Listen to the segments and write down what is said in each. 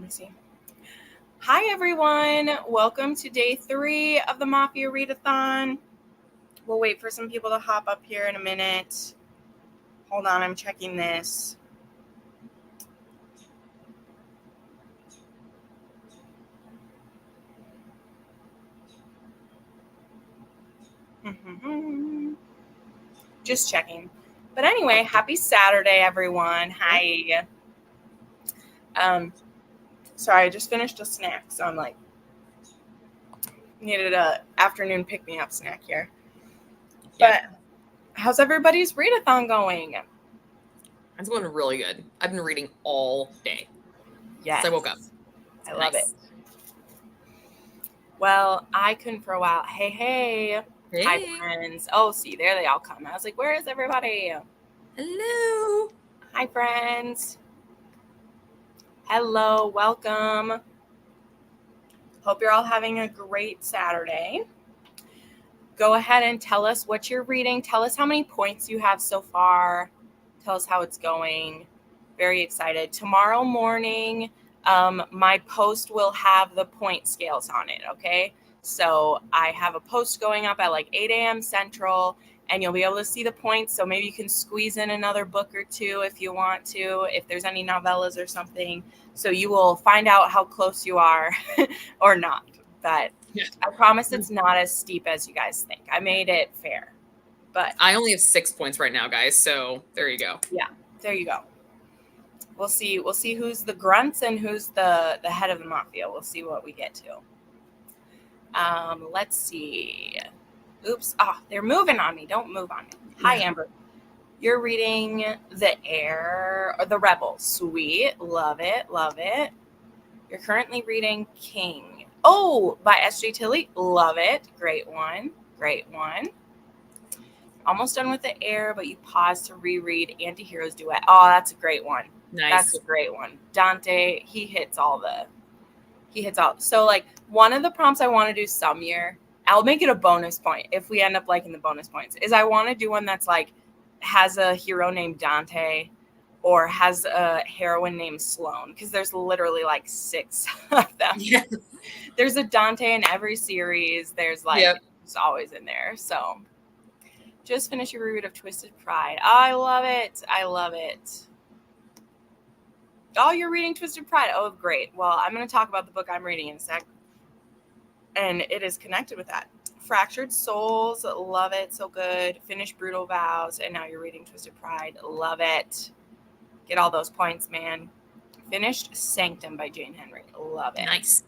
me see. Hi, everyone. Welcome to day 3 of the Mafia readathon. We'll wait for some people to hop up here in a minute. Hold on, I'm checking this. Just checking. But anyway, happy Saturday, everyone. Hi. Sorry, I just finished a snack, so I'm like, needed a afternoon pick-me-up snack here. But how's everybody's readathon going? It's going really good. I've been reading all day. Yes. Since I woke up. I love it. Well, I couldn't for a while. Hey. Hi, friends. Oh, see, there they all come. I was like, where is everybody? Hello. Hi, friends. Hello, welcome. Hope you're all having a great Saturday. Go ahead and tell us what you're reading. Tell us how many points you have so far. Tell us how it's going. Very excited. Tomorrow morning, my post will have the point scales on it, okay? So I have a post going up at like 8 a.m. Central, and you'll be able to see the points. So maybe you can squeeze in another book or two if you want to, if there's any novellas or something. So you will find out how close you are or not. But I promise it's not as steep as you guys think. I made it fair. But I only have 6 points right now, guys. So there you go. Yeah, there you go. We'll see who's the grunts and who's the head of the mafia. We'll see what we get to. Let's see. Oops. Oh, they're moving on me. Don't move on me. Hi, Amber. You're reading The Heir or The Rebel. Sweet. Love it. Love it. You're currently reading King. Oh, by S.J. Tilley. Love it. Great one. Great one. Almost done with The Heir, but you pause to reread Antihero's Duet. Oh, that's a great one. Nice. That's a great one. Dante, he hits all. So like one of the prompts I want to do some year, I'll make it a bonus point if we end up liking the bonus points, is I want to do one that's like has a hero named Dante or has a heroine named Sloane, because there's literally like 6 of them. Yeah. There's a Dante in every series. There's like it's always in there. So just finish your reread of Twisted Pride. I love it. I love it. Oh, you're reading Twisted Pride. Oh, great. Well, I'm going to talk about the book I'm reading in a sec. And it is connected with that. Fractured Souls. Love it. So good. Finished Brutal Vows. And now you're reading Twisted Pride. Love it. Get all those points, man. Finished Sanctum by Jane Henry. Love it. Nice.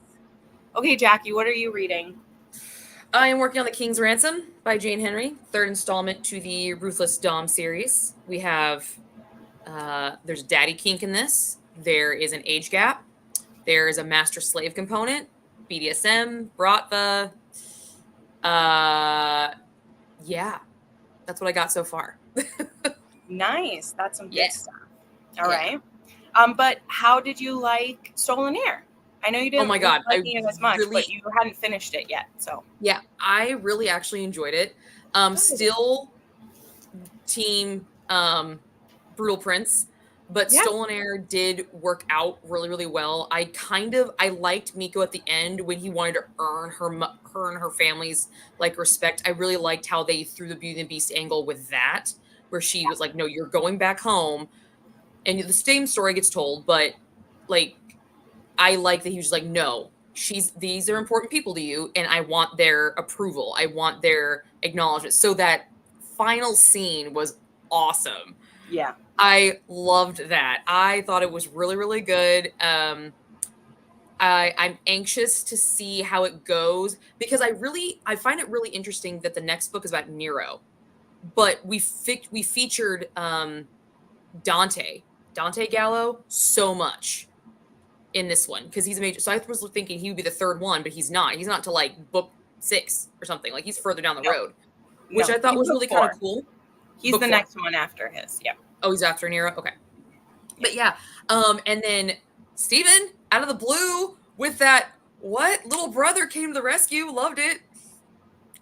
Okay, Jackie, what are you reading? I am working on The King's Ransom by Jane Henry. 3rd installment to the Ruthless Dom series. We have, there's daddy kink in this. There is an age gap. There is a master-slave component. BDSM, Bratva. Yeah. That's what I got so far. Nice. That's some good stuff. All right. But how did you like Stolen Heir? I know you didn't like it as much, but you hadn't finished it yet. So yeah, I really actually enjoyed it. Still team Brutal Prince, but Stolen Heir did work out really, really well. I liked Miko at the end when he wanted to earn her and her family's like respect. I really liked how they threw the Beauty and the Beast angle with that, where she was like, no, you're going back home. And the same story gets told, but like, I like that he was like, no, these are important people to you, and I want their approval. I want their acknowledgement. So that final scene was awesome. Yeah. I loved that. I thought it was really, really good. I'm anxious to see how it goes, because I find it really interesting that the next book is about Nero, but we featured Dante Gallo so much in this one, because he's a major. So I was thinking he would be the 3rd one, but he's not. He's not to like book 6 or something. Like he's further down the road, which I thought was really kind of cool. He's the next one after his. Yeah. Oh, he's after Nero. Okay. But yeah. And then Steven out of the blue with that little brother came to the rescue. Loved it.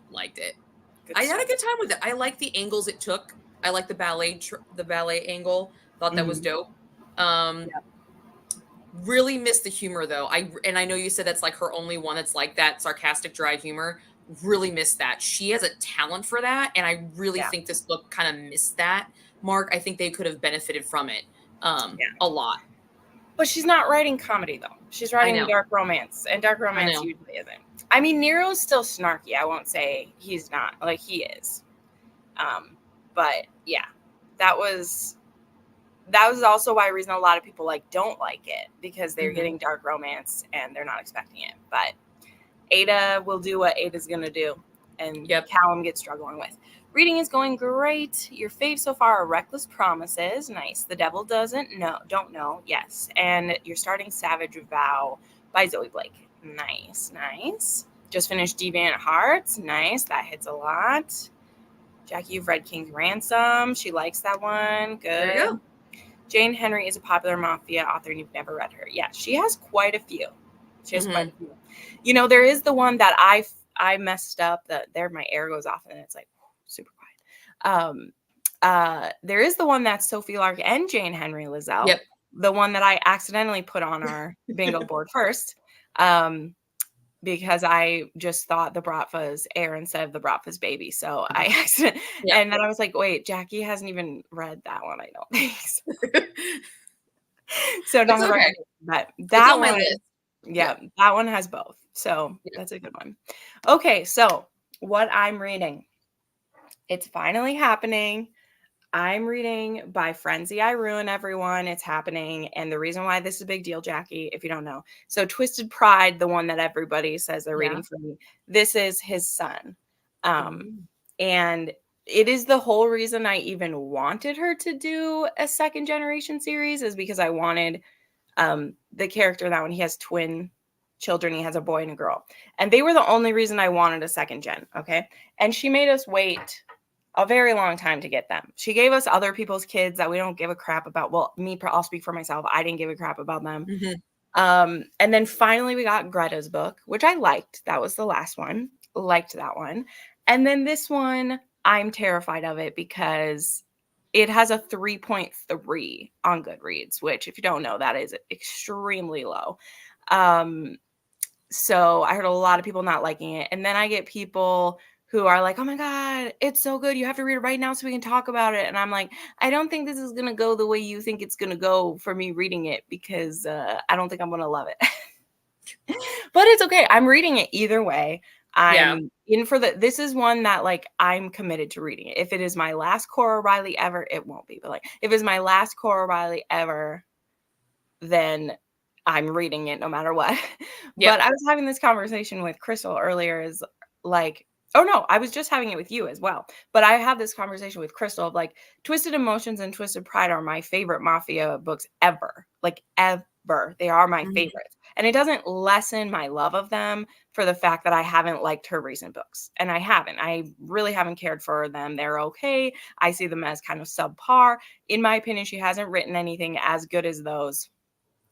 Liked it. I had a good time with it. I like the angles it took. I like the ballet angle. Thought that was dope. Really miss the humor though. And I know you said that's like her only one that's like that sarcastic, dry humor. Really miss that. She has a talent for that, and I really Yeah. think this book kind of missed that mark. I think they could have benefited from it a lot. But she's not writing comedy though. She's I writing know. dark romance, and dark I romance know. usually isn't. I mean, Nero's still snarky. I won't say he's not. Like, he is. But yeah, that was also why reason a lot of people like don't like it, because they're getting dark romance and they're not expecting it. But Ada will do what Ada's gonna do, and Callum gets struggling with. Reading is going great. Your fave so far are Reckless Promises. Nice. The Devil Don't Know. Yes. And you're starting Savage Vow by Zoe Blake. Nice. Just finished Deviant Hearts. Nice. That hits a lot. Jackie, you've read King's Ransom. She likes that one. Good. There you go. Jane Henry is a popular Mafia author and you've never read her. Yeah, she has quite a few. Quite a few. You know, there is the one that I messed up. That there, my air goes off and it's like super quiet. There is the one that's Sophie Lark and Jane Henry Lizelle. Yep. The one that I accidentally put on our bingo board first. Because I just thought the Bratva's air instead of the Bratva's baby. So I accidentally, and then I was like, wait, Jackie hasn't even read that one, I don't think. So not her, okay. But that one, that one has both. So that's a good one. Okay, so what I'm reading, it's finally happening. I'm reading By Frenzy I Ruin Everyone. It's happening. And the reason why this is a big deal, Jackie, if you don't know. So Twisted Pride, the one that everybody says they're reading for me, this is his son. And it is the whole reason I even wanted her to do a second generation series, is because I wanted the character that when he has twin children, he has a boy and a girl. And they were the only reason I wanted a second gen. Okay. And she made us wait a very long time to get them. She gave us other people's kids that we don't give a crap about. Well, I'll speak for myself. I didn't give a crap about them. And then finally we got Greta's book, which I liked. That was the last one. Liked that one. And then this one, I'm terrified of it because it has a 3.3 on Goodreads, which if you don't know, that is extremely low. So I heard a lot of people not liking it. And then I get people who are like, oh my God, it's so good. You have to read it right now so we can talk about it. And I'm like, I don't think this is going to go the way you think it's going to go for me reading it, because I don't think I'm going to love it. But it's okay. I'm reading it either way. I'm in for this is one that like I'm committed to reading it. If it is my last Cora Riley ever, it won't be. But like if it's my last Cora Riley ever, then I'm reading it no matter what. But I was having this conversation with Crystal earlier, is like, oh no, I was just having it with you as well. But I had this conversation with Crystal of like, Twisted Emotions and Twisted Pride are my favorite Mafia books ever. Like ever. They are my favorites. And it doesn't lessen my love of them for the fact that I haven't liked her recent books. And I haven't. I really haven't cared for them. They're okay. I see them as kind of subpar. In my opinion, she hasn't written anything as good as those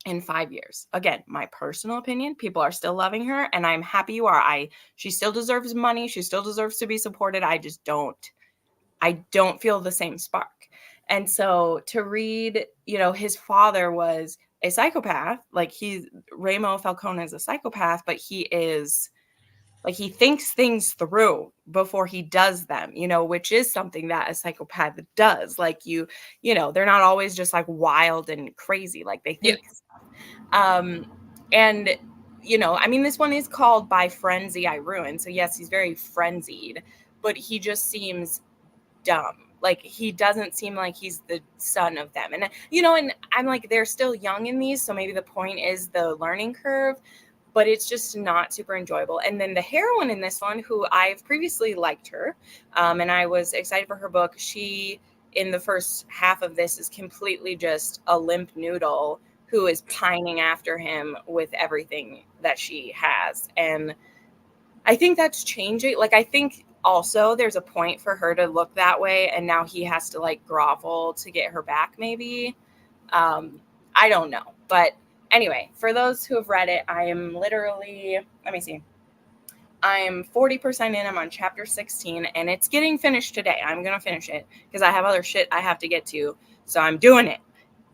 in 5 years. Again, my personal opinion, people are still loving her and I'm happy you are. She still deserves money. She still deserves to be supported. I don't feel the same spark. And so to read, his father was a psychopath. Like Ramo Falcone is a psychopath, but he is like, he thinks things through before he does them, which is something that a psychopath does. Like they're not always just like wild and crazy. Like they think and this one is called By Frenzy I Ruin. So yes, he's very frenzied, but he just seems dumb. Like he doesn't seem like he's the son of them. And and I'm like, they're still young in these, so maybe the point is the learning curve, but it's just not super enjoyable. And then the heroine in this one, who I've previously liked her, and I was excited for her book, she in the first half of this is completely just a limp noodle who is pining after him with everything that she has. And I think that's changing. Like, I think also there's a point for her to look that way. And now he has to like grovel to get her back, maybe. I don't know. But anyway, for those who have read it, I am literally, let me see. I'm 40% in. I'm on chapter 16 and it's getting finished today. I'm going to finish it because I have other shit I have to get to. So I'm doing it.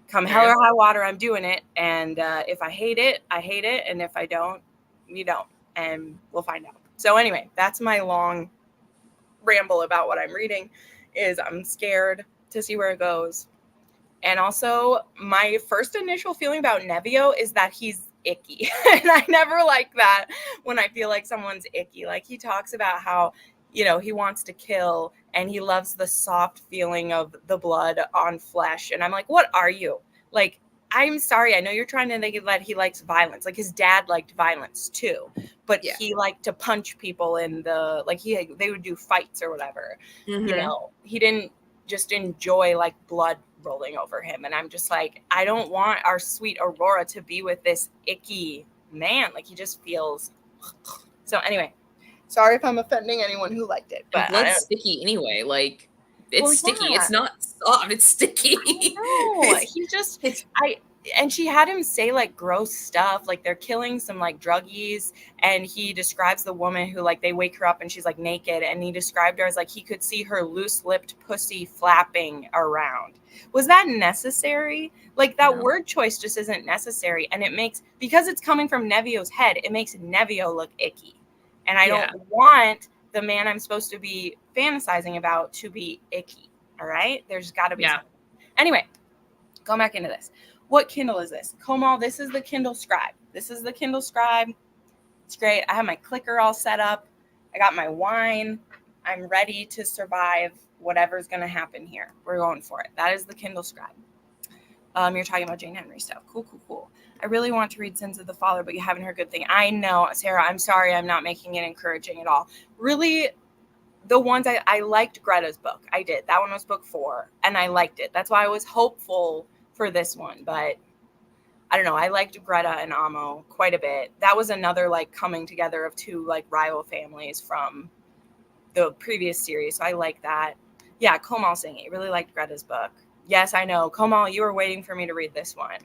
come hell or high water, I'm doing it. And if I hate it, I hate it. And if I don't, you don't. And we'll find out. So anyway, that's my long ramble about what I'm reading. Is I'm scared to see where it goes. And also, my first initial feeling about Nevio is that he's icky. And I never like that when I feel like someone's icky. Like, he talks about how, you know, he wants to kill and he loves the soft feeling of the blood on flesh. And I'm like, what are you? Like, I'm sorry. I know you're trying to think that he likes violence. Like, his dad liked violence too, but he liked to punch people in the, like, they would do fights or whatever. You know, he didn't just enjoy like blood rolling over him. And I'm just like, I don't want our sweet Aurora to be with this icky man. Like, he just feels. So anyway, sorry if I'm offending anyone who liked it, but blood's sticky anyway. Like, it's sticky. It's not soft. It's sticky. No, he just and she had him say like gross stuff, like they're killing some like druggies, and he describes the woman who, like, they wake her up and she's like naked, and he described her as like he could see her loose-lipped pussy flapping around. Was that necessary? Like, that word choice just isn't necessary, and it makes, because it's coming from Nevio's head, it makes Nevio look icky, and I don't want the man I'm supposed to be fantasizing about to be icky. All right, there's got to be something. Anyway, go back into this. What Kindle is this? Komal, this is the Kindle Scribe. This is the Kindle Scribe. It's great. I have my clicker all set up. I got my wine. I'm ready to survive whatever's going to happen here. We're going for it. That is the Kindle Scribe. You're talking about Jane Henry stuff. Cool. I really want to read Sins of the Father, but you haven't heard good thing. I know, Sarah, I'm sorry. I'm not making it encouraging at all. Really, the ones I liked Greta's book. I did. That one was book 4, and I liked it. That's why I was hopeful for this one, but I don't know. I liked Greta and Amo quite a bit. That was another like coming together of two like rival families from the previous series. So I like that. Yeah, Komal singing. Really liked Greta's book. Yes, I know. Komal, you were waiting for me to read this one.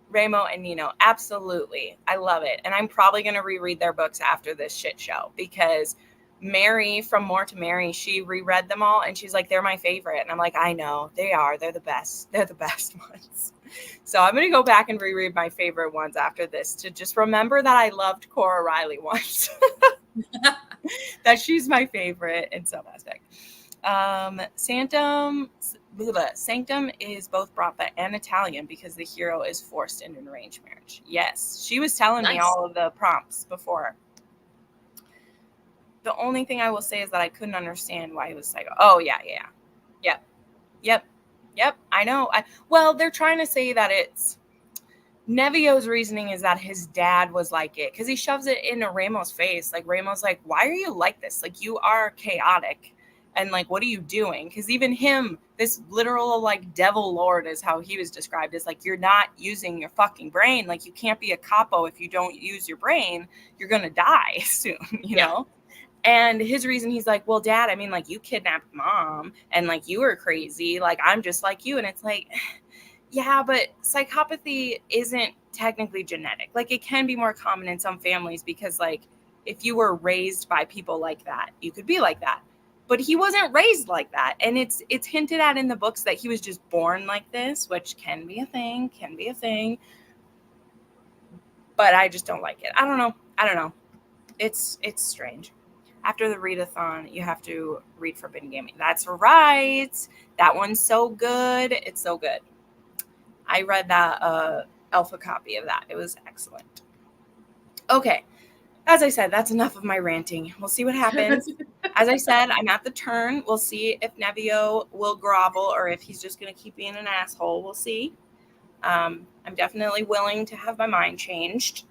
Ramo and Nino. Absolutely. I love it. And I'm probably going to reread their books after this shit show, because Mary from More to Mary, she reread them all and she's like, they're my favorite. And I'm like, I know, they are. They're the best. They're the best ones. So I'm going to go back and reread my favorite ones after this to just remember that I loved Cora Riley once. That she's my favorite and so fantastic. Sanctum is both Bratva and Italian because the hero is forced into an arranged marriage. Yes, she was telling me all of the prompts before. The only thing I will say is that I couldn't understand why he was psycho. Oh, yeah. Yep. I know. Well, they're trying to say that it's Nevio's reasoning is that his dad was like it, because he shoves it into Ramo's face. Like, Ramo's like, why are you like this? Like, you are chaotic. And like, what are you doing? Because even him, this literal like devil lord is how he was described, as like, you're not using your fucking brain. Like, you can't be a capo if you don't use your brain. You're going to die soon, you know? And his reason, he's like, well, Dad, I mean, like, you kidnapped Mom and like, you were crazy. Like, I'm just like you. And it's like, yeah, but psychopathy isn't technically genetic. Like, it can be more common in some families because like, if you were raised by people like that, you could be like that. But he wasn't raised like that. And it's hinted at in the books that he was just born like this, which can be a thing. But I just don't like it. I don't know. It's strange. After the readathon, you have to read Forbidden Gaming. That's right. That one's so good. It's so good. I read that alpha copy of that. It was excellent. Okay. As I said, that's enough of my ranting. We'll see what happens. As I said, I'm at the turn. We'll see if Nevio will grovel or if he's just going to keep being an asshole. We'll see. I'm definitely willing to have my mind changed.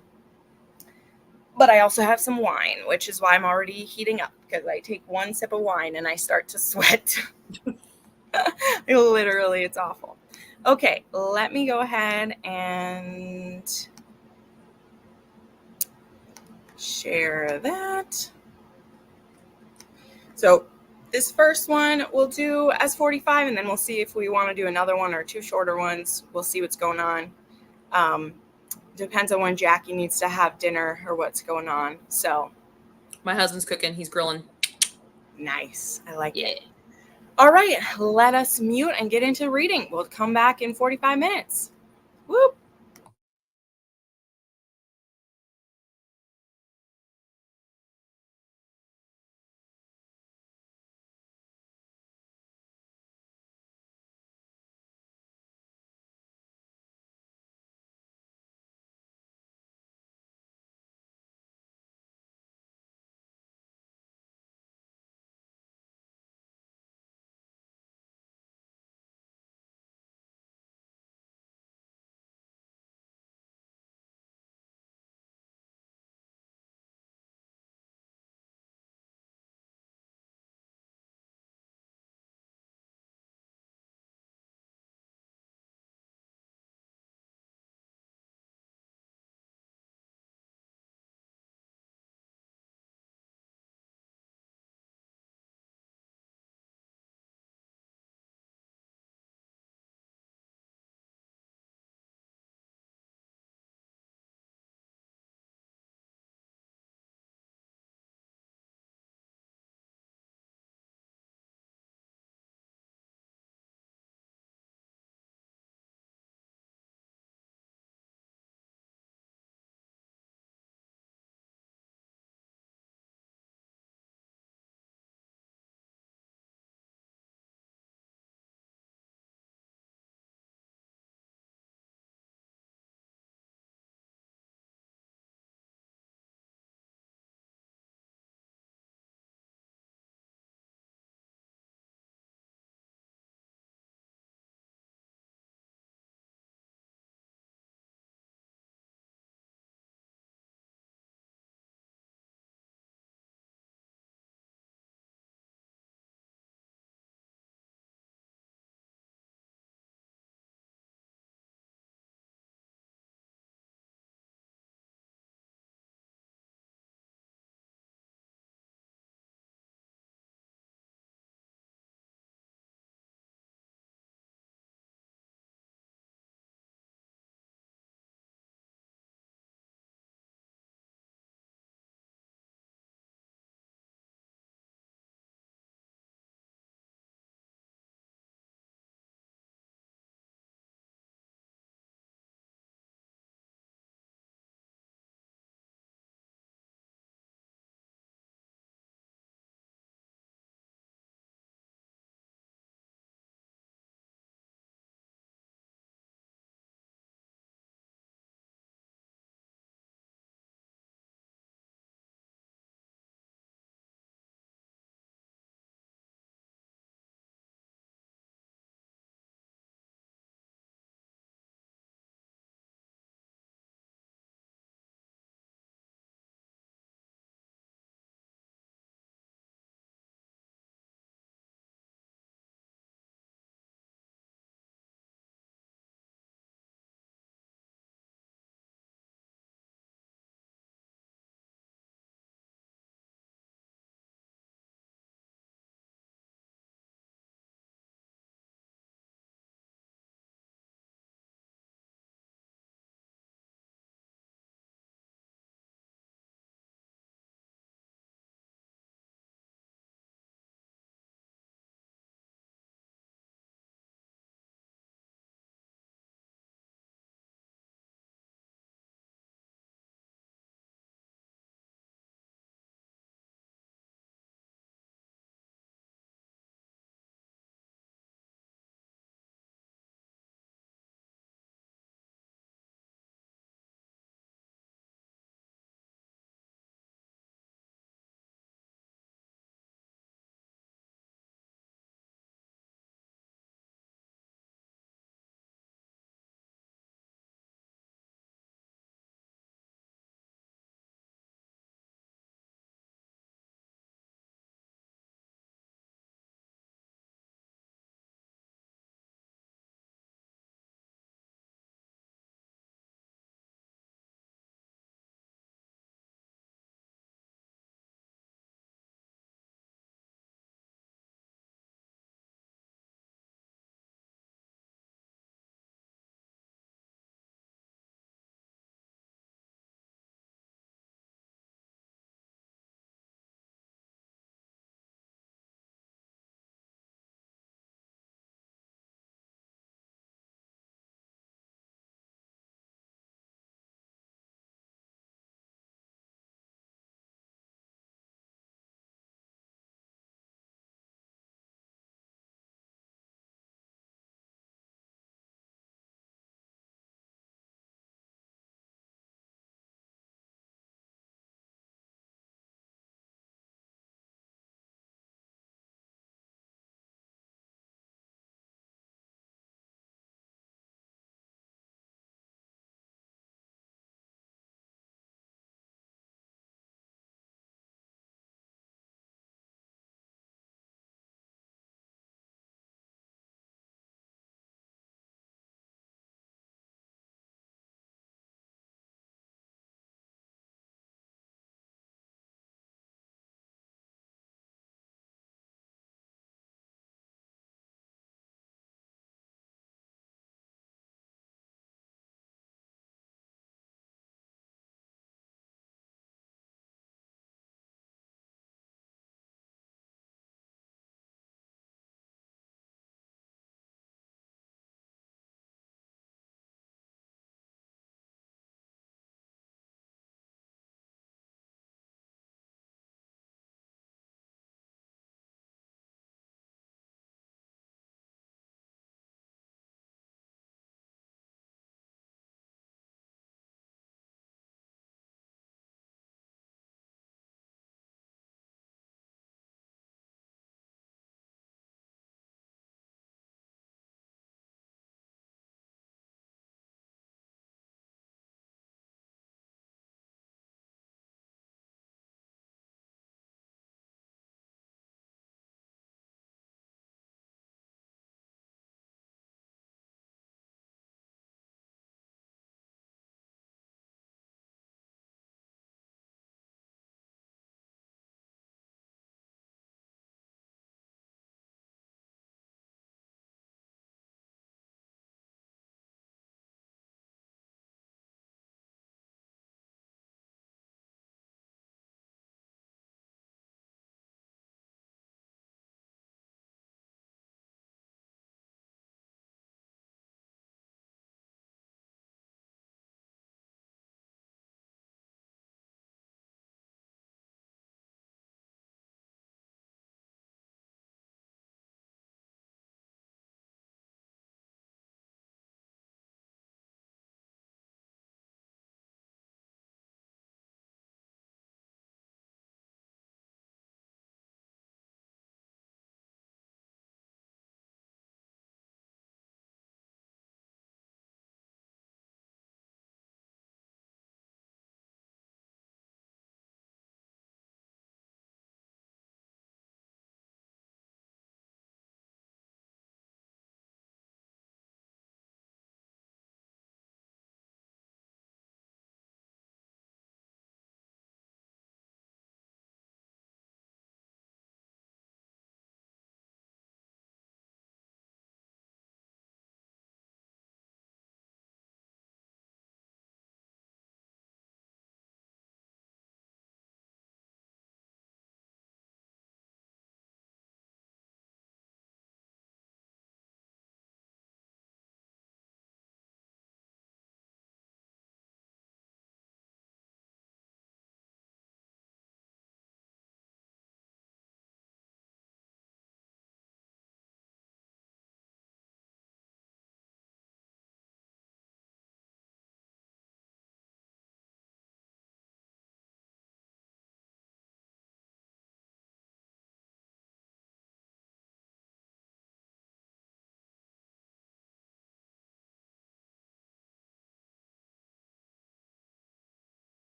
But I also have some wine, which is why I'm already heating up, because I take one sip of wine and I start to sweat. Literally, it's awful. Okay, let me go ahead and share that. So this first one we'll do as 45, and then we'll see if we want to do another one or two shorter ones. We'll see what's going on. Depends on when Jackie needs to have dinner or what's going on. So my husband's cooking. He's grilling. Nice. I like it. All right, let us mute and get into reading. We'll come back in 45 minutes. Whoop.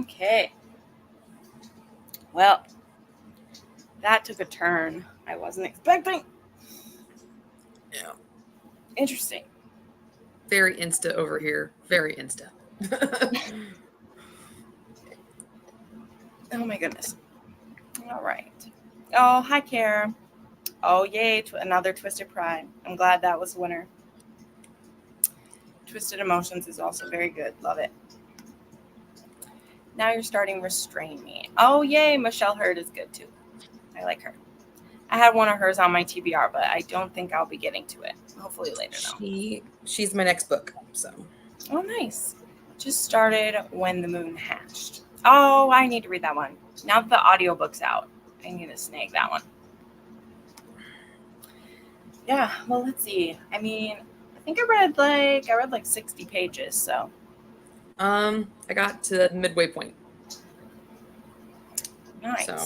Okay. Well, that took a turn I wasn't expecting. Yeah. Interesting. Very Insta over here. Very Insta. Oh my goodness. All right. Oh, hi, Kara. Oh, yay. Another Twisted Pride. I'm glad that was the winner. Twisted Emotions is also very good. Love it. Now you're starting Restrain Me. Oh, yay. Michelle Hurd is good too. I like her. I had one of hers on my TBR, but I don't think I'll be getting to it. Hopefully later, though. She's my next book. So. Oh, nice. Just started When the Moon Hatched. Oh, I need to read that one. Now that the audiobook's out, I need to snag that one. Yeah, well, let's see. I mean, I think I read like 60 pages, so. I got to the midway point. Nice. So,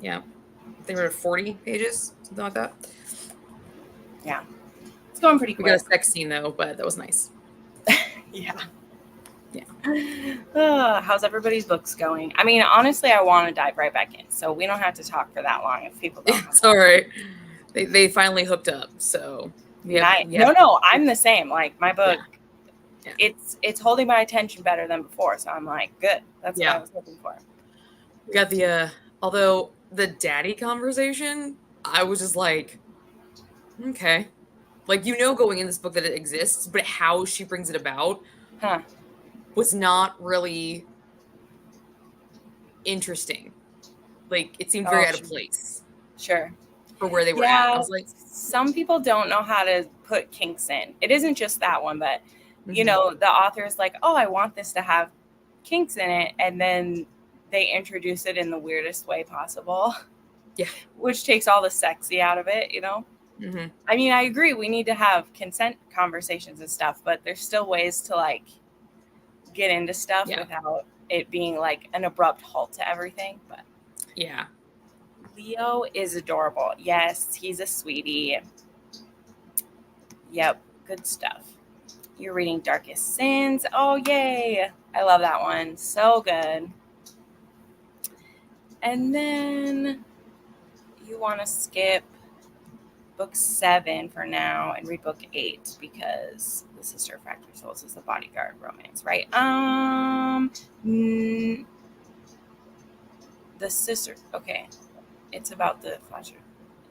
yeah. I think we're at 40 pages, something like that. Yeah. It's going pretty quick. We got a sex scene, though, but that was nice. Yeah. Yeah. How's everybody's books going? I mean, honestly, I want to dive right back in, so we don't have to talk for that long if people don't. It's all right. They finally hooked up, so. Nice. No, I'm the same. Like, my book, it's holding my attention better than before, so I'm like, good. That's what I was hoping for. We got the, although the daddy conversation, I was just like, okay. Like, going in this book that it exists, but how she brings it about was not really interesting. Like, it seemed very out of place. Sure. For where they were at. I was like, some people don't know how to put kinks in. It isn't just that one, but, the author is like, oh, I want this to have kinks in it. And then they introduce it in the weirdest way possible. Yeah. Which takes all the sexy out of it, Mm-hmm. I mean, I agree. We need to have consent conversations and stuff, but there's still ways to like get into stuff without it being like an abrupt halt to everything. But yeah, Leo is adorable. Yes, he's a sweetie. Yep, good stuff. You're reading Darkest Sins. Oh, yay. I love that one. So good. And then you want to skip book 7 for now and read book 8 because The Sister of Factory Souls is the bodyguard romance, right? The sister. Okay. It's about the flasher.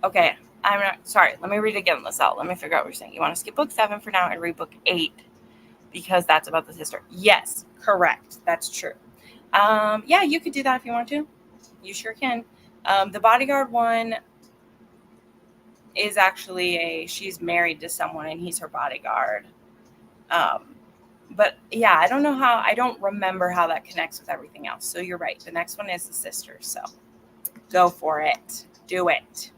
Okay. I'm not sorry. Let me read it again, LaSalle. Let me figure out what you're saying. You want to skip book 7 for now and read book 8 because that's about the sister. Yes, correct. That's true. Yeah, you could do that if you want to. You sure can. The bodyguard one is actually she's married to someone and he's her bodyguard. But yeah, I don't remember how that connects with everything else. So you're right. The next one is the sister. So go for it. Do it.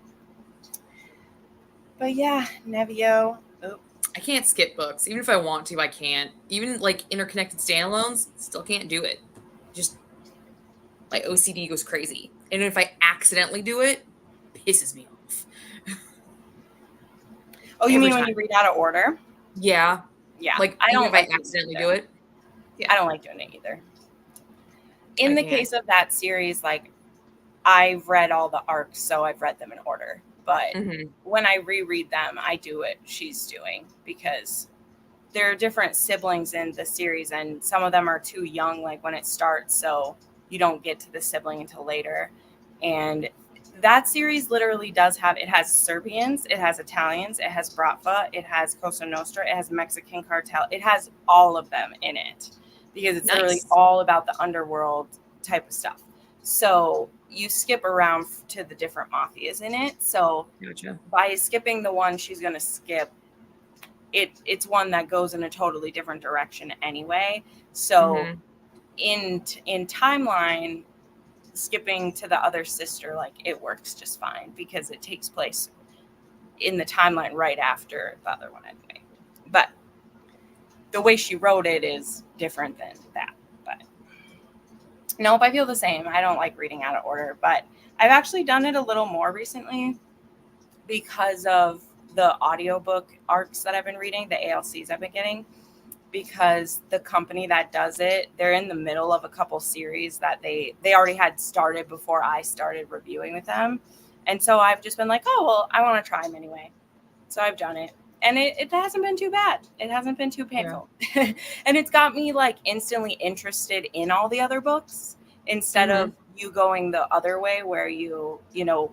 But yeah, Nevio. Oh. I can't skip books. Even if I want to, I can't. Even like interconnected standalones, still can't do it. Just my OCD goes crazy. And if I accidentally do it, pisses me off. Oh, you mean when you read out of order? Yeah. Yeah. Like, I don't like accidentally do it. Yeah. I don't like doing it either. In the case of that series, like, I've read all the arcs, so I've read them in order. But when I reread them, I do what she's doing because there are different siblings in the series, and some of them are too young, like when it starts, so you don't get to the sibling until later. And that series literally does have, it has Serbians, it has Italians, it has Bratva, it has Cosa Nostra, it has Mexican cartel. It has all of them in it because it's literally all about the underworld type of stuff. So you skip around to the different mafias in it. So by skipping the one she's going to skip, it's one that goes in a totally different direction anyway. So in timeline, skipping to the other sister, like, it works just fine because it takes place in the timeline right after the other one anyway. But the way she wrote it is different than that. But nope, I feel the same. I don't like reading out of order, but I've actually done it a little more recently because of the audiobook arcs that I've been reading, the ALCs I've been getting. because the company that does it, they're in the middle of a couple series that they already had started before I started reviewing with them. And so I've just been like, oh, well, I want to try them anyway. So I've done it. And it hasn't been too bad. It hasn't been too painful. Yeah. And it's got me like instantly interested in all the other books instead of you going the other way where you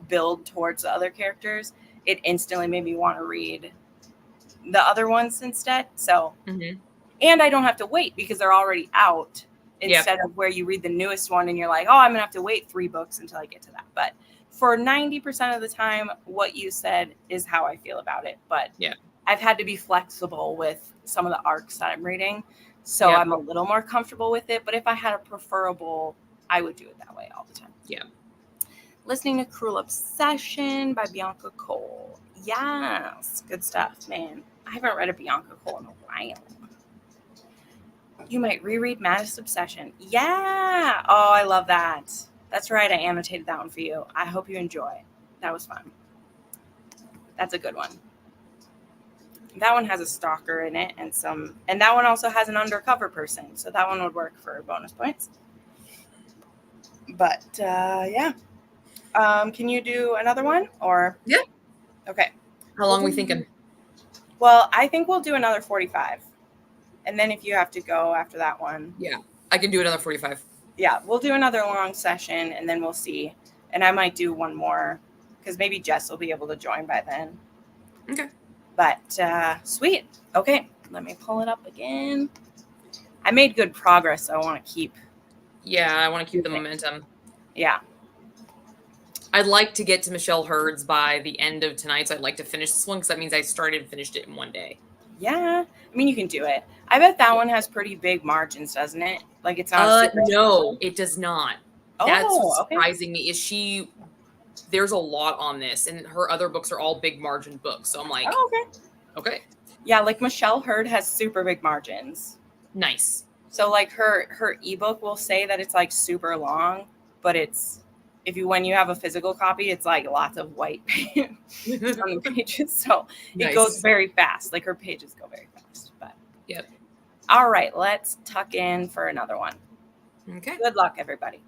build towards the other characters. It instantly made me want to read the other ones instead. So, and I don't have to wait because they're already out instead of where you read the newest one and you're like, oh, I'm going to have to wait 3 books until I get to that. But for 90% of the time, what you said is how I feel about it. But I've had to be flexible with some of the arcs that I'm reading. So I'm a little more comfortable with it. But if I had a preferable, I would do it that way all the time. Yeah. Listening to Cruel Obsession by Bianca Cole. Yes. Good stuff, man. I haven't read a Bianca Cole in a while. You might reread Madness Obsession. Yeah. Oh, I love that. That's right. I annotated that one for you. I hope you enjoy. That was fun. That's a good one. That one has a stalker in it and that one also has an undercover person. So that one would work for bonus points. But yeah. Can you do another one or? Yeah. Okay. How long are we thinking? Well, I think we'll do another 45. And then if you have to go after that one. Yeah, I can do another 45. Yeah, we'll do another long session and then we'll see. And I might do one more because maybe Jess will be able to join by then. Okay. But sweet. Okay, let me pull it up again. I made good progress, so I want to keep. Yeah, I want to keep the momentum. Yeah. I'd like to get to Michelle Hurd's by the end of tonight, so I'd like to finish this one because that means I started and finished it in one day. Yeah, I mean, you can do it. I bet that one has pretty big margins, doesn't it? Like it's not. No, it does not. That's what's surprising me. There's a lot on this, and her other books are all big margin books. So I'm like, okay. Yeah, like Michelle Hurd has super big margins. Nice. So like her ebook will say that it's like super long, but it's when you have a physical copy, it's like lots of white paint on the pages. So it goes very fast. Like her pages go very fast. But all right, let's tuck in for another one. Okay. Good luck, everybody.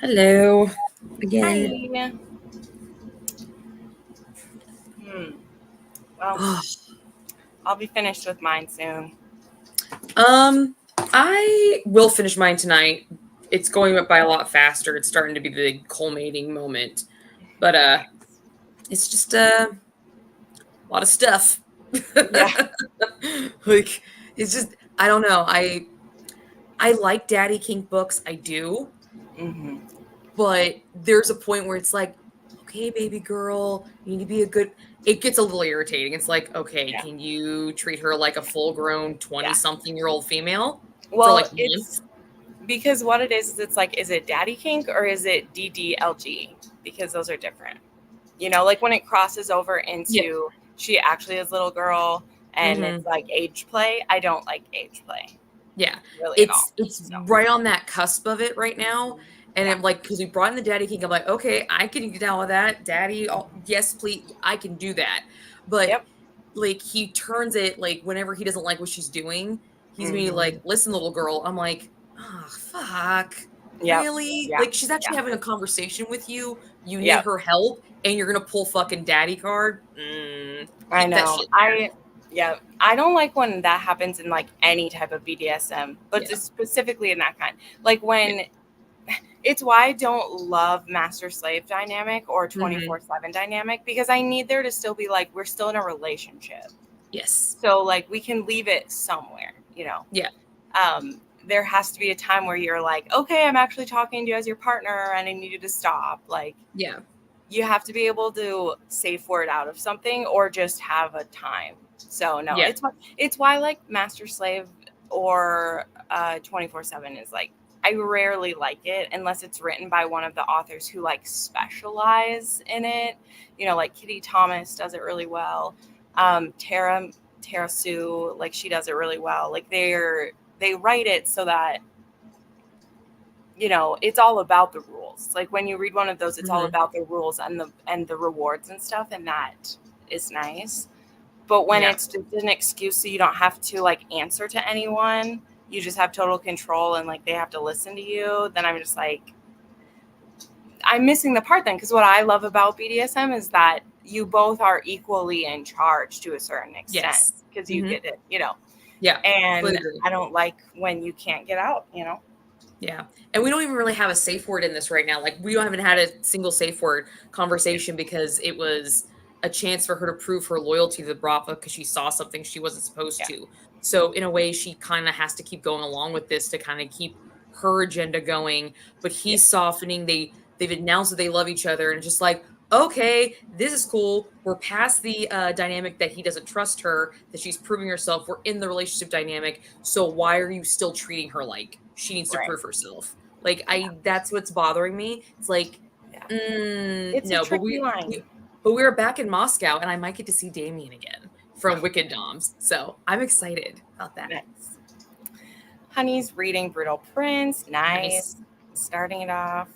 Hello again. Hi. Well, I'll be finished with mine soon. I will finish mine tonight. It's going up by a lot faster. It's starting to be the culminating moment. But it's just a lot of stuff. Yeah. Like it's just I don't know. I like Daddy Kink books. I do. hmm But there's a point where it's like, okay, baby girl, you need to be a good. It gets a little irritating. It's like, okay, Yeah. can you treat her like a full grown 20 Yeah. something year old female for Well, like it's once? because what it is it's like, is it daddy kink or is it DDLG? Because those are different. Like when it crosses over Yeah. into she actually is little girl and Hmm. it's like age play. I don't like age play Yeah. really at all. It's So. right on that cusp of it right now. And Yeah. I'm like, because we brought in the Daddy King, I'm like, okay, I can get down with that. Daddy, yes, please, I can do that. But Yep. like he turns it like whenever he doesn't like what she's doing, he's me hmm like, listen, little girl. I'm like, oh fuck. Yep. Really? Yeah. Like she's actually Yeah. having a conversation with you. You need Yep. her help, and you're gonna pull fucking daddy card. I Keep that know. shit there. Yeah, I don't like when that happens in like any type of BDSM, but Yeah. just specifically in that kind. Like Yeah. when it's why I don't love master slave dynamic or Hmm. 24/7 dynamic because I need there to still be like, we're still in a relationship. Yes. So like we can leave it somewhere. Yeah. There has to be a time where you're like, okay, I'm actually talking to you as your partner and I need you to stop. Like, Yeah. you have to be able to safe word out of something or just have a time. So no, Yeah. it's why like master slave or 24/7 is like, I rarely like it unless it's written by one of the authors who like specialize in it. Like Kitty Thomas does it really well. Tara Sue, like she does it really well. Like they write it so that it's all about the rules. Like when you read one of those, it's all Hmm. about the rules and the rewards and stuff, and that is nice. But when Yeah. it's just an excuse so you don't have to like answer to anyone, you just have total control and like they have to listen to you, then I'm just like, I'm missing the part then, because what I love about BDSM is that you both are equally in charge to a certain extent Yes. because you Hmm. get it, Yeah. Completely and agree. I don't like when you can't get out. Yeah. And we don't even really have a safe word in this right now. Like we don't haven't had a single safe word Yeah. conversation because it was a chance for her to prove her loyalty to the Brava because she saw something she wasn't supposed Yeah. to. So in a way, she kind of has to keep going along with this to kind of keep her agenda going. But Yeah. he's softening. They've announced that they love each other, and it's just like, okay, this is cool. We're past the dynamic that he doesn't trust her, that she's proving herself. We're in the relationship dynamic. So why are you still treating her like she needs to Right. prove herself? Like that's what's bothering me. It's like, Yeah. It's a no, but tricky line. we are back in Moscow, and I might get to see Damien again from Wicked Doms. So I'm excited about that. Nice. Honey's reading Brutal Prince. Nice. Nice. Starting it off.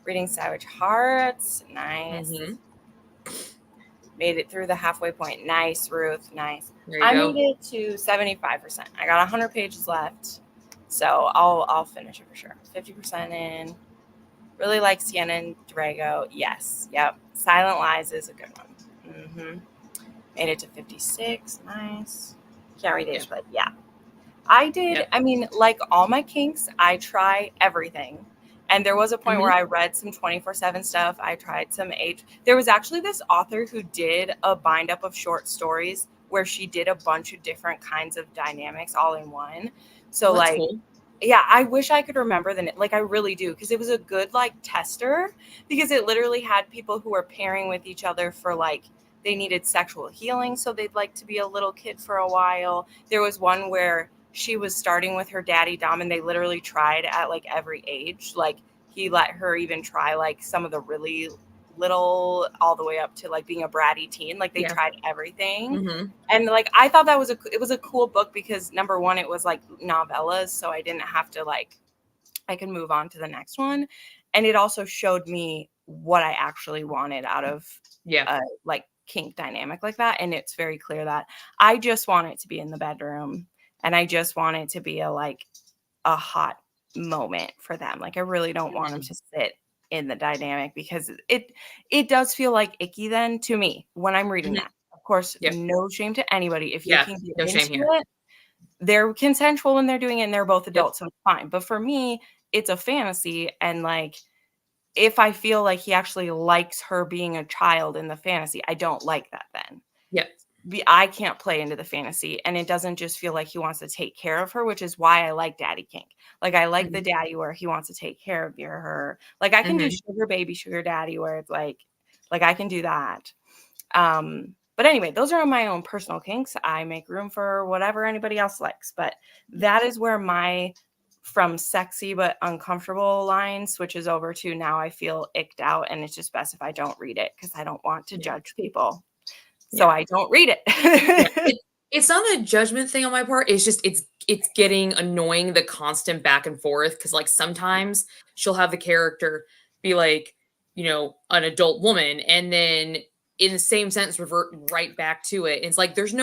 Reading Savage Hearts. Nice. Hmm. Made it through the halfway point. Nice, Ruth. Nice. There you I made go. it to 75%. I got 100 pages left. So I'll finish it for sure. 50% in. Really like Sienna and Drago. Yes. Yep. Silent Lies is a good one. Made it to 56. Nice. Can't read Yeah. age, but yeah. I did. Yeah. I mean, like all my kinks, I try everything. And there was a point where Hmm. I read some 24/7 stuff. I tried some age. There was actually this author who did a bind up of short stories where she did a bunch of different kinds of dynamics all in one. So Oh, that's like, cool. yeah, I wish I could remember the like I really do, because it was a good like tester, because it literally had people who were pairing with each other for like they needed sexual healing, so they'd like to be a little kid for a while. There was one where she was starting with her daddy dom and they literally tried at like every age. Like he let her even try like some of the really little all the way up to like being a bratty teen. Like they Yeah. tried everything. Hmm. And like I thought that was it was a cool book because number one, it was like novellas, so I didn't have to like, I could move on to the next one. And it also showed me what I actually wanted out of Yeah. like kink dynamic like that. And it's very clear that I just want it to be in the bedroom and I just want it to be a like a hot moment for them. Like, I really don't want them to sit in the dynamic, because it does feel like icky then to me when I'm reading that. Of course, no shame to anybody. If you can get no shame into here. it, they're consensual when they're doing it, and they're both adults, so it's fine. But for me, it's a fantasy, and like, if I feel like he actually likes her being a child in the fantasy, I don't like that then. Yep. I can't play into the fantasy, and it doesn't just feel like he wants to take care of her, which is why I like daddy kink. Like, I like the daddy where he wants to take care of her. Like, I can do sugar baby, sugar daddy, where it's like I can do that. But anyway, those are my own personal kinks. I make room for whatever anybody else likes, but that is where my from sexy but uncomfortable line switches over to now I feel icked out, and it's just best if I don't read it, because I don't want to judge people. So I don't read it. It's not a judgment thing on my part. It's just it's getting annoying, the constant back and forth, because like sometimes she'll have the character be like, you know, an adult woman, and then in the same sentence revert right back to it. It's like just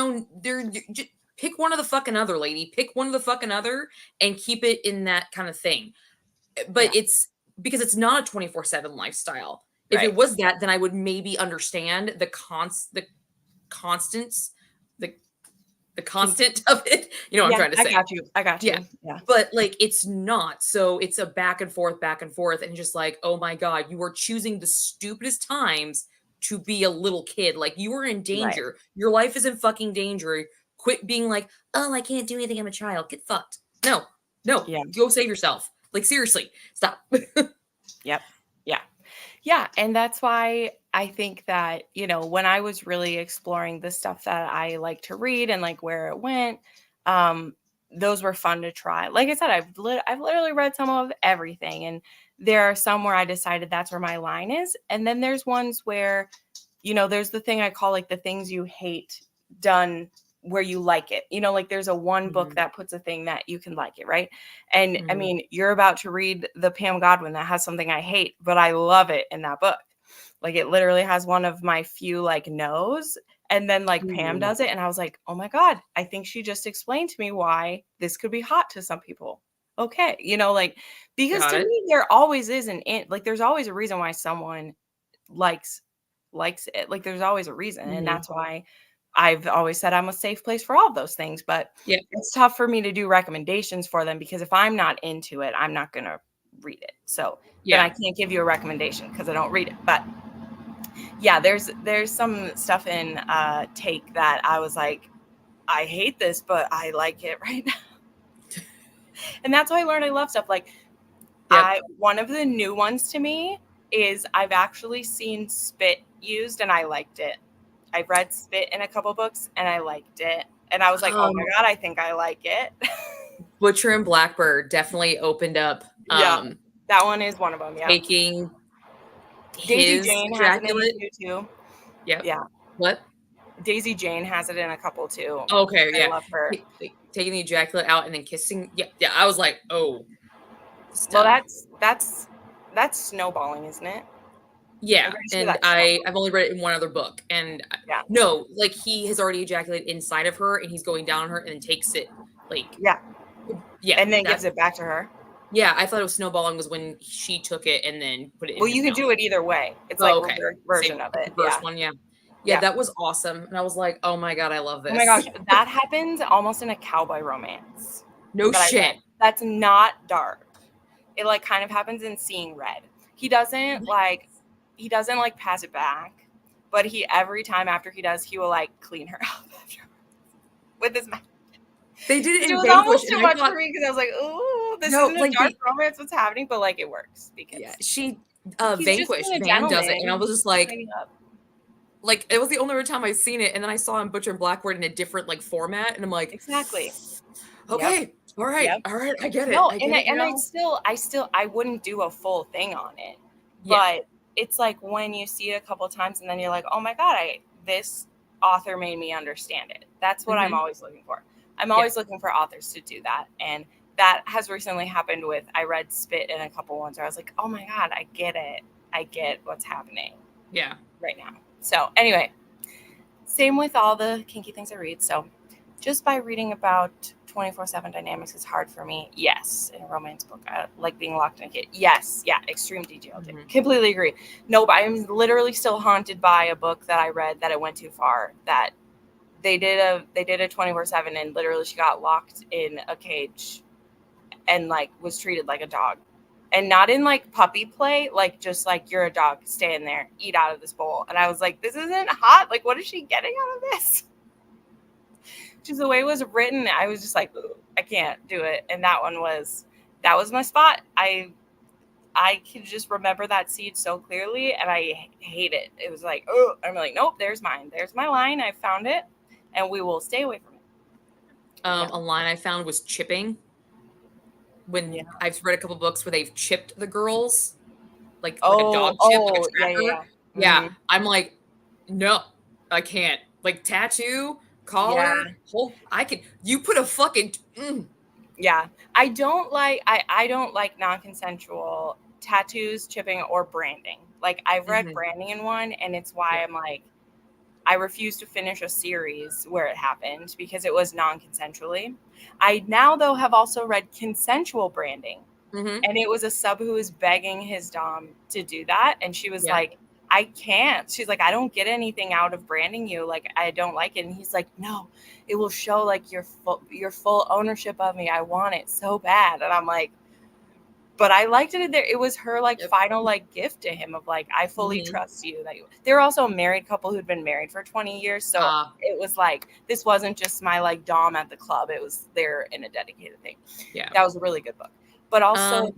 pick one of the fucking other, lady. Pick one of the fucking other and keep it in that kind of thing. But it's because it's not a 24/7 lifestyle. If it was that, then I would maybe understand the constant of it. You know what I'm trying to say. I got you. Yeah. But like, it's not. So it's a back and forth, and just like, oh my God, you are choosing the stupidest times to be a little kid. Like, you are in danger. Your life is in fucking danger. Quit being like, oh, I can't do anything. I'm a child. Get fucked. No. Go save yourself. Like, seriously, stop. Yep. Yeah. And that's why I think that, you know, when I was really exploring the stuff that I like to read and like where it went, those were fun to try. Like I said, I've literally read some of everything, and there are some where I decided that's where my line is. And then there's ones where, you know, there's the thing I call like the things you hate done where you like it. You know, like there's a one book that puts a thing that you can like it, right? And I mean, you're about to read the Pam Godwin that has something I hate, but I love it in that book. Like, it literally has one of my few like no's, and then like Pam does it, and I was like, oh my God, I think she just explained to me why this could be hot to some people. Okay, you know, like, because to me there always is like there's always a reason why someone likes it. Like, there's always a reason, and that's why I've always said I'm a safe place for all of those things. But it's tough for me to do recommendations for them, because if I'm not into it, I'm not gonna read it. So then I can't give you a recommendation because I don't read it. But yeah, there's some stuff in Take that I was like, I hate this, but I like it right now. And that's why I learned I love stuff. Like, one of the new ones to me is I've actually seen spit used, and I liked it. I read spit in a couple books, and I liked it. And I was like, oh my God, I think I like it. Butcher and Blackbird definitely opened up. That one is one of them. Yeah. Taking Daisy Jane has it in a few too. Yeah. What? Daisy Jane has it in a couple too. Okay. I love her. Taking the ejaculate out and then kissing. Yeah. I was like, oh. Well, that's snowballing, isn't it? Yeah, and I've only read it in one other book, and no, like, he has already ejaculated inside of her, and he's going down on her, and then takes it, like, and then gives it back to her. Yeah, I thought it was snowballing was when she took it and then put it in. Well, you can do it either way. It's like a version of it. First one, yeah, that was awesome, and I was like, oh my God, I love this. Oh my gosh, that happens almost in a cowboy romance. No shit. That's not dark. It like kind of happens in Seeing Red. He doesn't like pass it back, but every time after he does, he will like clean her up with his mouth. They did it in was Vanquish, almost too much for me, because I was like, "Ooh, this isn't a dark romance. What's happening?" But like, it works because Vanquish Van does it, and I was just like, it was the only time I've seen it, and then I saw him Butcher and Blackbird in a different like format, and I'm like, exactly. Okay, all right, I get it. No, I wouldn't do a full thing on it, but it's like when you see it a couple of times, and then you're like, oh my God, this author made me understand it. That's what I'm always looking for. I'm always looking for authors to do that. And that has recently happened with, I read Spit in a couple ones where I was like, oh my God, I get it. I get what's happening right now. So anyway, same with all the kinky things I read. So just by reading about 24/7 dynamics is hard for me. Yes, in a romance book, I like being locked in a kid. Yes, yeah, extreme detail. Completely agree. No, but I'm literally still haunted by a book that I read that it went too far. That they did a 24/7, and literally she got locked in a cage and like was treated like a dog. And not in like puppy play, like just like you're a dog, stay in there, eat out of this bowl. And I was like, this isn't hot. Like, what is she getting out of this? Just the way it was written, I was just like, I can't do it. And that was my spot. I can just remember that scene so clearly, and I hate it. It was like, oh, I'm like, nope, there's mine. There's my line. I found it, and we will stay away from it. A line I found was chipping. When I've read a couple books where they've chipped the girls, like a dog chip, like a tracker. Yeah. I'm like, no, I can't. Like tattoo, collar, you put a fucking. Yeah, I don't like non-consensual tattoos, chipping, or branding. Like I've read branding in one, and it's why I'm like, I refuse to finish a series where it happened because it was non-consensually. I now, though, have also read consensual branding. And it was a sub who was begging his dom to do that. And she was like, I can't. She's like, I don't get anything out of branding you. Like, I don't like it. And he's like, no, it will show like your full ownership of me. I want it so bad. And I'm like, but I liked it there. It was her like final like gift to him of like, I fully trust you. That they're also a married couple who'd been married for 20 years. So it was like, this wasn't just my like dom at the club. It was they're in a dedicated thing. Yeah. That was a really good book. But also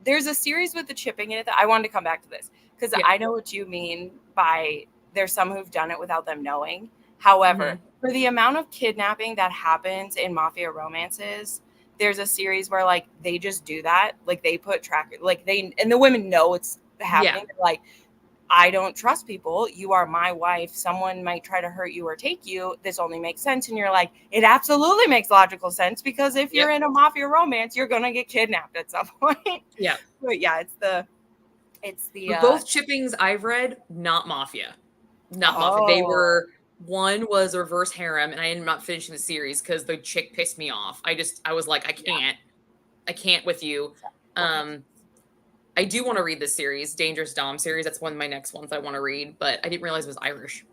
there's a series with the chipping in it that I wanted to come back to this because I know what you mean by there's some who've done it without them knowing. However, for the amount of kidnapping that happens in mafia romances, there's a series where like they just do that. Like they put and the women know it's happening. Yeah. Like, I don't trust people. You are my wife. Someone might try to hurt you or take you. This only makes sense. And you're like, it absolutely makes logical sense because if you're in a mafia romance, you're going to get kidnapped at some point. Yeah. But yeah, it's the both chippings I've read, not mafia. Mafia. They were, one was a reverse harem, and I ended up not finishing the series because the chick pissed me off. I was like, I can't with you. I do want to read this series, Dangerous Dom series. That's one of my next ones I want to read, but I didn't realize it was Irish.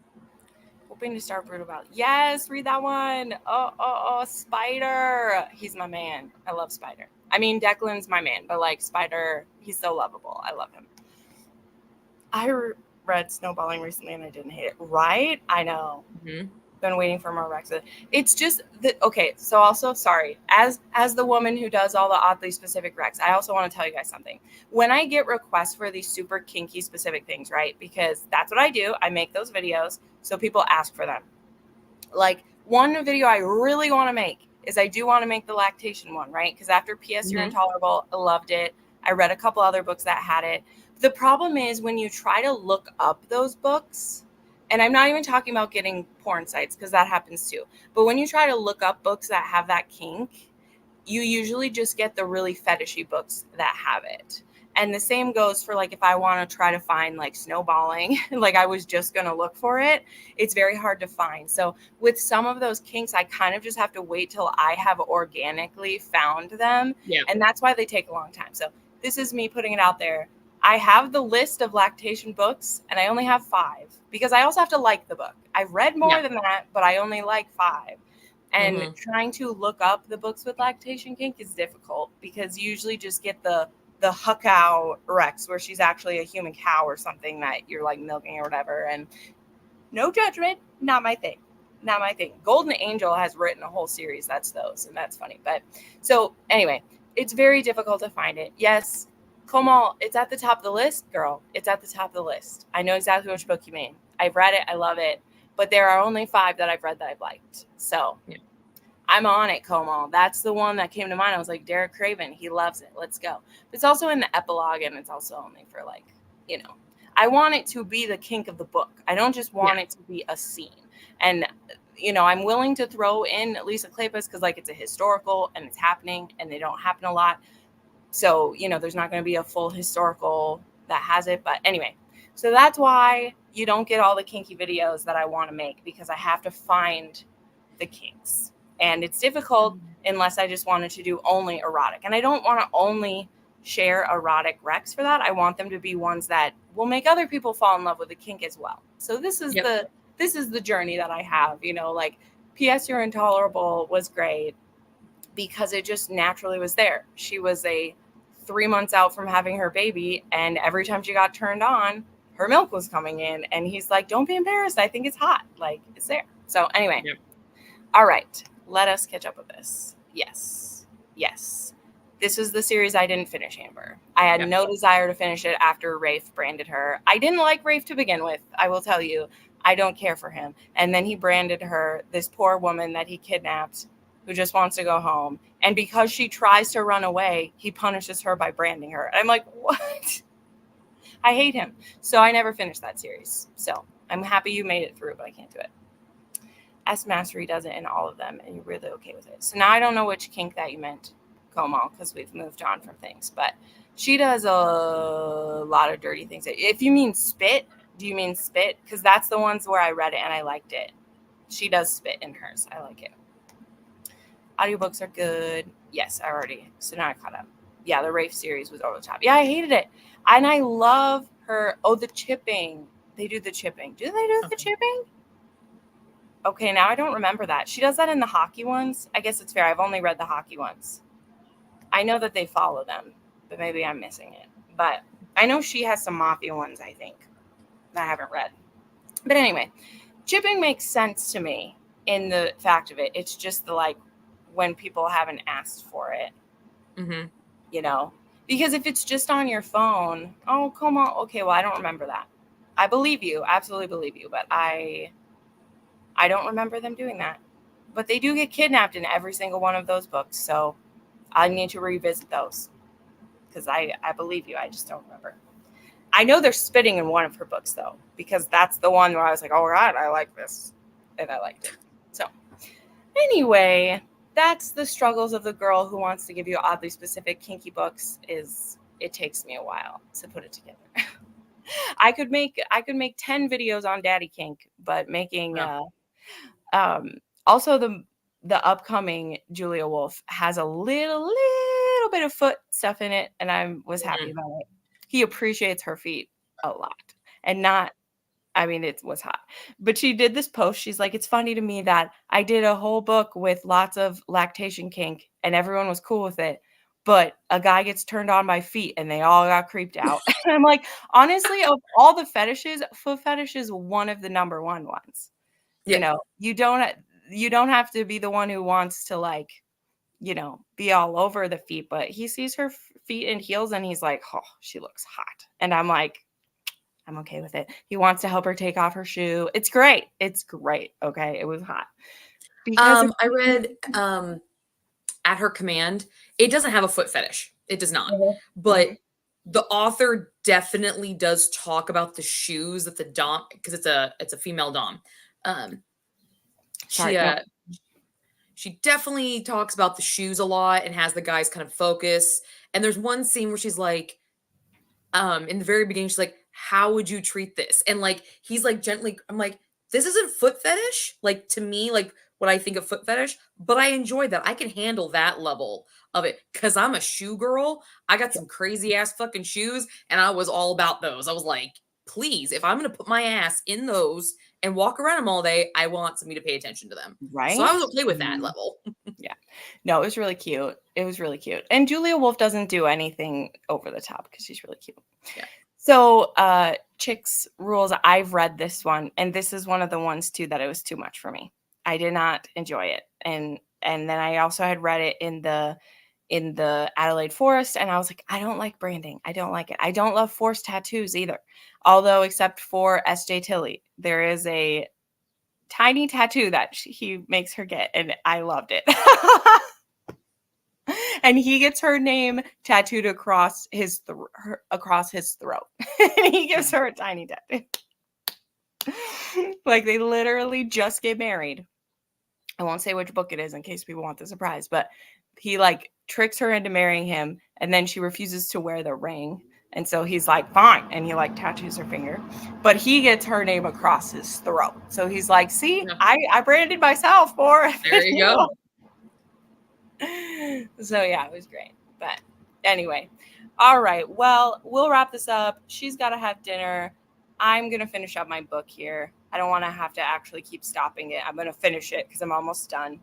Hoping to start Brood about. Yes, read that one. Oh, Spider. He's my man. I love Spider. I mean, Declan's my man, but like Spider, he's so lovable. I love him. I read Snowballing recently and I didn't hate it. Right? I know. Been waiting for more Rex. It's just that, okay, so also, sorry, as the woman who does all the oddly specific Rex, I also want to tell you guys something. When I get requests for these super kinky specific things, right, because that's what I do, I make those videos, so people ask for them. Like, one video I really want to make is I do want to make the lactation one, right, because after P.S. You're Intolerable, I loved it. I read a couple other books that had it. The problem is when you try to look up those books, and I'm not even talking about getting porn sites because that happens too. But when you try to look up books that have that kink, you usually just get the really fetishy books that have it. And the same goes for like if I want to try to find like Snowballing, like I was just going to look for it, it's very hard to find. So with some of those kinks, I kind of just have to wait till I have organically found them. Yeah. And that's why they take a long time. So this is me putting it out there. I have the list of lactation books and I only have 5 because I also have to like the book. I've read more than that, but I only like 5. And trying to look up the books with lactation kink is difficult because you usually just get the huckow Rex where she's actually a human cow or something that you're like milking or whatever. And no judgment, not my thing. Not my thing. Golden Angel has written a whole series. That's those. And that's funny. But so anyway, it's very difficult to find it. Yes. Komal, it's at the top of the list, girl. It's at the top of the list. I know exactly which book you mean. I've read it. I love it. But there are only 5 that I've read that I've liked. So I'm on it, Komal. That's the one that came to mind. I was like, Derek Craven, he loves it. Let's go. It's also in the epilogue, and it's also only for like, I want it to be the kink of the book. I don't just want it to be a scene. And, I'm willing to throw in Lisa Kleypas because like it's a historical and it's happening and they don't happen a lot. So, there's not going to be a full historical that has it. But anyway, so that's why you don't get all the kinky videos that I want to make because I have to find the kinks. And it's difficult unless I just wanted to do only erotic. And I don't want to only share erotic recs for that. I want them to be ones that will make other people fall in love with the kink as well. So this is the journey that I have, you know, like P.S. You're Intolerable was great because it just naturally was there. She was 3 months out from having her baby, and every time she got turned on, her milk was coming in, and he's like, don't be embarrassed. I think it's hot. Like, it's there. So anyway, All right, let us catch up with this. Yes. This is the series I didn't finish, Amber. I had no desire to finish it after Rafe branded her. I didn't like Rafe to begin with. I will tell you, I don't care for him. And then he branded her, this poor woman that he kidnapped, who just wants to go home. And because she tries to run away, he punishes her by branding her. And I'm like, what? I hate him. So I never finished that series. So I'm happy you made it through, but I can't do it. S Mastery does it in all of them, and you're really okay with it. So now I don't know which kink that you meant, Como, because we've moved on from things. But she does a lot of dirty things. If you mean spit, do you mean spit? Because that's the ones where I read it and I liked it. She does spit in hers. I like it. Audiobooks are good. Yes, so now I caught up. Yeah, the Rafe series was over the top. Yeah, I hated it. And I love her. Oh, the chipping. They do the chipping. Do they do the chipping? Okay, now I don't remember that. She does that in the hockey ones. I guess it's fair. I've only read the hockey ones. I know that they follow them, but maybe I'm missing it. But I know she has some Mafia ones, I think, that I haven't read. But anyway, chipping makes sense to me in the fact of it. It's just the, like, when people haven't asked for it, you know? Because if it's just on your phone, oh, come on. Okay, well, I don't remember that. I believe you. Absolutely believe you. But I don't remember them doing that. But they do get kidnapped in every single one of those books. So I need to revisit those. Because I believe you. I just don't remember. I know they're spitting in one of her books, though. Because that's the one where I was like, oh, God, I like this. And I liked it. So anyway, that's the struggles of the girl who wants to give you oddly specific kinky books. It takes me a while to put it together. I could make 10 videos on daddy kink, but making also the upcoming Julia Wolf has a little bit of foot stuff in it, and I was happy about it. He appreciates her feet a lot, and not, I mean, it was hot. But she did this post. She's like, it's funny to me that I did a whole book with lots of lactation kink, and everyone was cool with it. But a guy gets turned on by feet and they all got creeped out. And I'm like, honestly, of all the fetishes, foot fetish is one of the number one ones. You know, you don't have to be the one who wants to, like, you know, be all over the feet, but he sees her feet in heels and he's like, oh, she looks hot. And I'm like, I'm okay with it. He wants to help her take off her shoe. It's great. Okay. It was hot. Because I read At Her Command. It doesn't have a foot fetish. It does not. But the author definitely does talk about the shoes that the dom, because it's a female dom. She definitely talks about the shoes a lot and has the guys kind of focus. And there's one scene where she's like, in the very beginning, she's like, how would you treat this? And like, he's like gently, I'm like, this isn't foot fetish. Like, to me, like what I think of foot fetish, but I enjoy that. I can handle that level of it because I'm a shoe girl. I got some crazy ass fucking shoes and I was all about those. I was like, please, if I'm going to put my ass in those and walk around them all day, I want somebody to pay attention to them. Right. So I was okay with that level. Yeah. No, it was really cute. And Julia Wolf doesn't do anything over the top because she's really cute. Yeah. So Chicks Rules, I've read this one, and this is one of the ones too that it was too much for me. I did not enjoy it. And then I also had read it in the Adelaide Forest, and I was like, I don't like branding. I don't like it. I don't love forced tattoos either. Although, except for S.J. Tilly, there is a tiny tattoo that he makes her get, and I loved it. And he gets her name tattooed across his throat. And he gives her a tiny tattoo. Like, they literally just get married. I won't say which book it is in case people want the surprise, but he like tricks her into marrying him, and then she refuses to wear the ring. And so he's like, fine. And he like tattoos her finger, but he gets her name across his throat. So he's like, see, I branded myself more. There you go. So yeah, it was great. But anyway, all right. Well, we'll wrap this up. She's got to have dinner. I'm going to finish up my book here. I don't want to have to actually keep stopping it. I'm going to finish it because I'm almost done.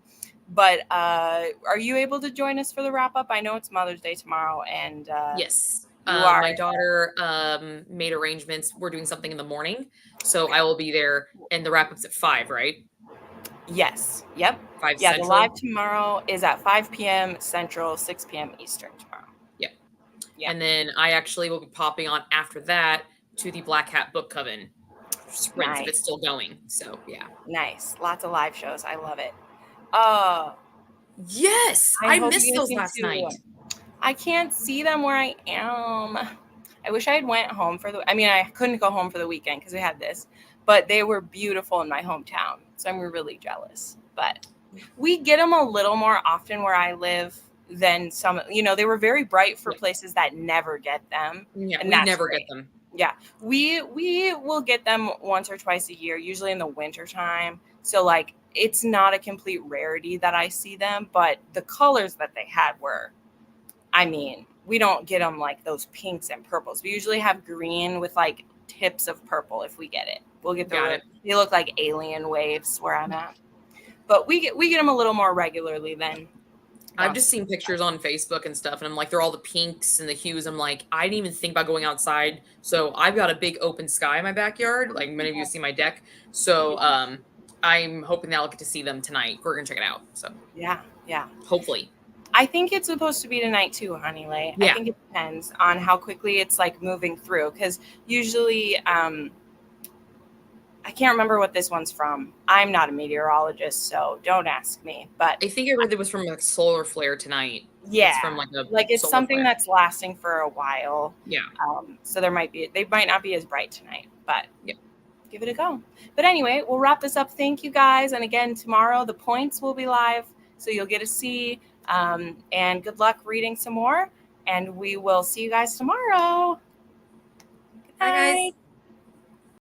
But are you able to join us for the wrap up? I know it's Mother's Day tomorrow, and Yes. you are. My daughter made arrangements. We're doing something in the morning, so I will be there. And the wrap up's at 5, right? Yes. Yep. 5 Yeah. Central. The live tomorrow is at 5 p.m. Central, 6 p.m. Eastern tomorrow. Yeah. Yeah. And then I actually will be popping on after that to the Black Hat Book Coven sprints if it's still going. So yeah. Nice. Lots of live shows. I love it. Yes, I missed those last night. I can't see them where I am. I wish I had went home I couldn't go home for the weekend because we had this, but they were beautiful in my hometown. So I'm really jealous. But we get them a little more often where I live than some, they were very bright for places that never get them. Yeah, and we never get them. Yeah, we will get them once or twice a year, usually in the winter time. So like, it's not a complete rarity that I see them, but the colors that they had were, we don't get them like those pinks and purples. We usually have green with like tips of purple if we get it. We'll get they look like alien waves where I'm at. But we get them a little more regularly than. I've just seen pictures on Facebook and stuff, and I'm like, they're all the pinks and the hues. I'm like, I didn't even think about going outside. So I've got a big open sky in my backyard. Like many of you see my deck. So I'm hoping that I'll get to see them tonight. We're gonna check it out. So yeah. Hopefully. I think it's supposed to be tonight too, Honeylay. Yeah. I think it depends on how quickly it's like moving through. Because usually, I can't remember what this one's from. I'm not a meteorologist, so don't ask me. But I think I read it was from a solar flare tonight. Yeah, it's from it's something flare that's lasting for a while. Yeah. So they might not be as bright tonight, but give it a go. But anyway, we'll wrap this up. Thank you guys, and again tomorrow the points will be live, so you'll get to see. And good luck reading some more, and we will see you guys tomorrow. Good night. Bye, guys.